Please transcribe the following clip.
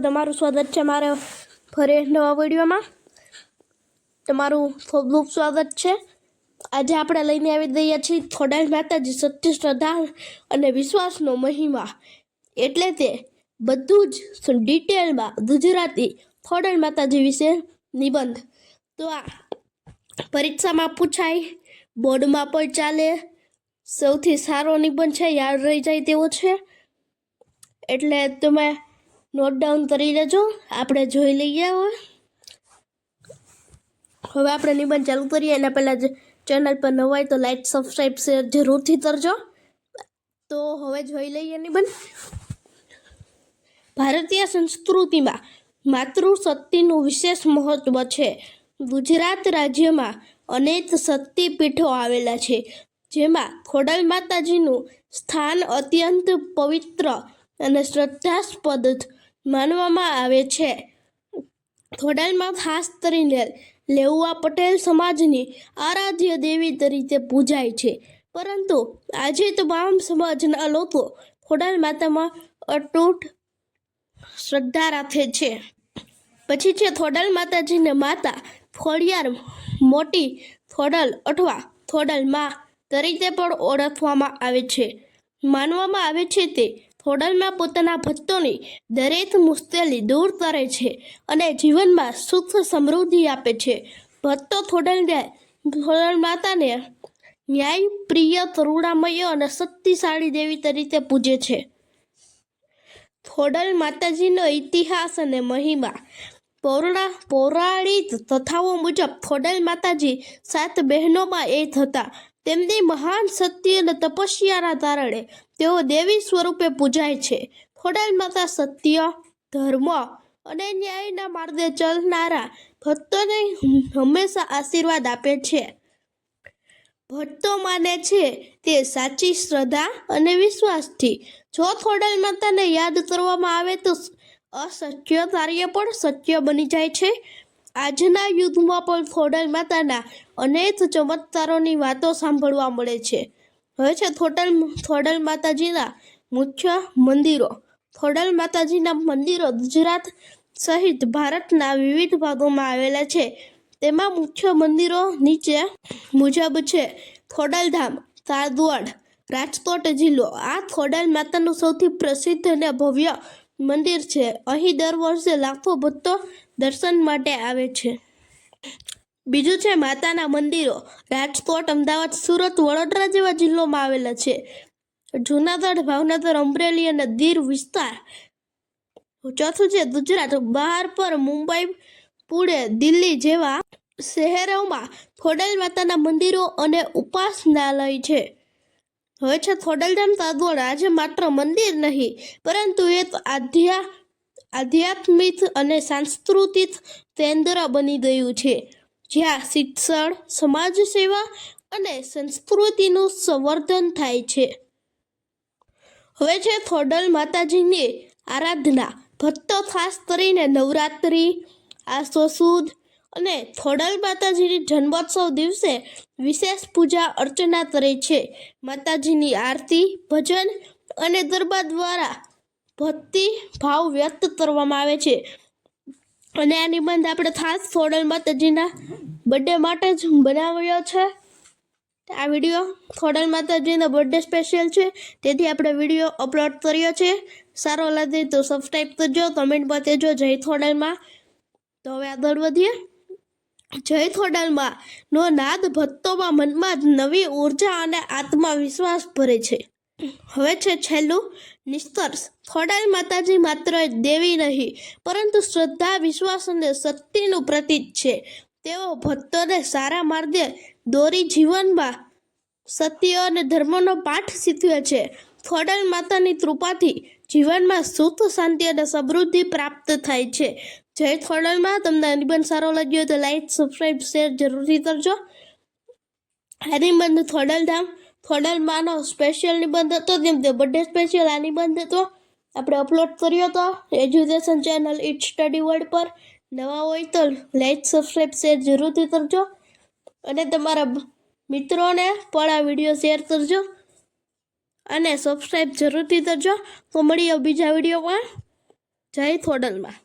તમારું સ્વાગત છે મારા ફરી નવા વિડીયોમાં। તમારું ખૂબ સ્વાગત છે। આજે આપણે લઈને આવી દઈએ છીએ ખોડાલ માતાજી સત્ય શ્રદ્ધા અને વિશ્વાસનો મહિમા, એટલે તે બધું જ ડિટેલમાં ગુજરાતી ખોડાલ માતાજી વિશે નિબંધ। તો આ પરીક્ષામાં પૂછાય, બોર્ડમાં પણ ચાલે, સૌથી સારો નિબંધ છે, યાદ રહી જાય તેવો છે, એટલે તમે નોટ ડાઉન કરી લેજો। આપણે જોઈ લઈએ। હવે આપણે નિબંધ ચાલુ કરીએ એના પહેલાં ચેનલ પર નવા હોય તો લાઈક, સબસ્ક્રાઈબ, શેર જરૂરથી કરજો। તો હવે જોઈ લઈએ નિબંધ। ભારતીય સંસ્કૃતિમાં માતૃશક્તિનું વિશેષ મહત્વ છે। ગુજરાત રાજ્યમાં અનેક શક્તિપીઠો આવેલા છે, જેમાં ખોડાલ માતાજીનું સ્થાન અત્યંત પવિત્ર અને શ્રદ્ધાસ્પદ માનવામાં આવે છે। ખોડાલમાં ખાસ કરીને લેઉવા પટેલ સમાજની આરાધ્ય દેવી તરીકે પૂજાય છે, પરંતુ આજે તમામ સમાજના લોકો ખોડાલ માતામાં અતૂટ શ્રદ્ધા રાખે છે। પછી છે ખોડાલ માતાજીને માતા ખોડિયાર, મોટી ખોડલ અથવા ખોડલ માં તરીકે પણ ઓળખવામાં આવે છે। માનવામાં આવે છે તે ખોડાલમાં પોતાના ભક્તોની દરેક મુશ્કેલી દૂર કરે છે અને જીવનમાં સુખ સમૃદ્ધિ આપે છે। ભક્તો ખોડાલ માતાને ન્યાય પ્રિય, કરુણામય અને શક્તિશાળી દેવી તરીકે પૂજે છે। ખોડાલ માતાજીનો ઇતિહાસ અને મહિમા। પૌરાણિક કથાઓ મુજબ ખોડાલ માતાજી 7 બહેનોમાં એક હતા। તેમની મહાન શક્તિ અને તપસ્યાના કારણે તેઓ દેવી સ્વરૂપે પૂજાય છે। ખોડાલ માતા સત્ય, ધર્મ અને ન્યાયના માર્ગે ચાલનારા ભક્તોને હંમેશા આશીર્વાદ આપે છે। ભક્તો માને છે તે સાચી શ્રદ્ધા અને વિશ્વાસથી જો ખોડાલ માતાને યાદ કરવામાં આવે તો અશક્ય કાર્ય પણ શક્ય બની જાય છે। આજના યુગમાં પણ ખોડાલ માતાના અનેક ચમત્કારોની વાતો સાંભળવા મળે છે। હવે છે ખોડાલ માતાજીના મુખ્ય મંદિરો। ખોડાલ માતાજીના મંદિરો ગુજરાત સહિત ભારતના વિવિધ ભાગોમાં આવેલા છે। તેમાં મુખ્ય મંદિરો નીચે મુજબ છે: ખોડાલધામ, કાગવડ, રાજકોટ જિલ્લો। આ ખોડાલ માતાનું સૌથી પ્રસિદ્ધ અને ભવ્ય મંદિર છે। અહીં દર વર્ષે લાખો ભક્તો દર્શન માટે આવે છે। બીજું છે માતાના મંદિરો રાજકોટ, અમદાવાદ, સુરત, વડોદરા જેવા જિલ્લામાં આવેલા છે। જૂનાગઢ, ભાવનગર, અમરેલી અને દીવ વિસ્તાર। ચોથું છે ગુજરાત બહાર પર મુંબઈ, પુણે, દિલ્હી જેવા શહેરોમાં ખોડાલ માતાના મંદિરો અને ઉપાસનાલય છે। હવે છે ખોડાલધામ, કાગવડ। આજે માત્ર મંદિર નહીં, પરંતુ એક આધ્યાત્મિક અને સાંસ્કૃતિક કેન્દ્ર બની ગયું છે, જ્યાં શિક્ષણ, સમાજ સેવા અને સંસ્કૃતિનું સંવર્ધન થાય છે। હવે છે ખોડાલ માતાજીની આરાધના। ભક્તો ખાસ કરીને નવરાત્રિ, આસો સુદ અને ખોડાલ માતાજીની જન્મોત્સવ દિવસે વિશેષ પૂજા અર્ચના કરે છે। માતાજીની આરતી, ભજન અને ગરબા દ્વારા ભક્તિ ભાવ વ્યક્ત કરવામાં આવે છે। અને આ નિબંધ આપણે ખાસ ખોડાલ માતાજીના બર્થડે માટે જ બનાવ્યો છે। આ વિડીયો ખોડાલ માતાજીનો બર્થડે સ્પેશિયલ છે, તેથી આપણે વિડીયો અપલોડ કર્યો છે। સારો લાગે તો સબસ્ક્રાઈબ કરજો, કમેન્ટમાં કહેજો જય ખોડાલમાં। તો હવે આગળ વધીએ। જય ખોડાલમાં નો નાદ ભક્તોમાં મનમાં નવી ઉર્જા અને આત્મવિશ્વાસ ભરે છે। હવે છે છેલ્લું નિષ્કર્ષ। ખોડાલ માતાજી માત્ર એક દેવી નહીં, પરંતુ શ્રદ્ધા, વિશ્વાસ અને શક્તિનું પ્રતીક છે। તેઓ ભક્તોને સારા માર્ગે દોરી જીવનમાં સત્ય અને ધર્મનો પાઠ શીખવે છે। ખોડાલ માતાની કૃપાથી જીવનમાં સુખ, શાંતિ અને સમૃદ્ધિ પ્રાપ્ત થાય છે। જય ખોડાલમાં। તમને નિબંધ સારો લાગ્યો તો લાઈક, સબસ્ક્રાઈબ, શેર જરૂરથી કરજો। આ નિબંધ ખોડાલમાંનો સ્પેશિયલ નિબંધ હતો, જેમ કે બર્થડે સ્પેશિયલ આ નિબંધ હતો, આપણે અપલોડ કર્યો હતો education channel it study world પર। નવા હોય તો લાઈક, સબસ્ક્રાઈબ, શેર જરૂરથી કરજો અને તમારા મિત્રોને પણ આ વિડીયો શેર કરજો અને સબસ્ક્રાઈબ જરૂરથી કરજો। તો મળીએ બીજા વિડીયોમાં। જય થોડલમાં.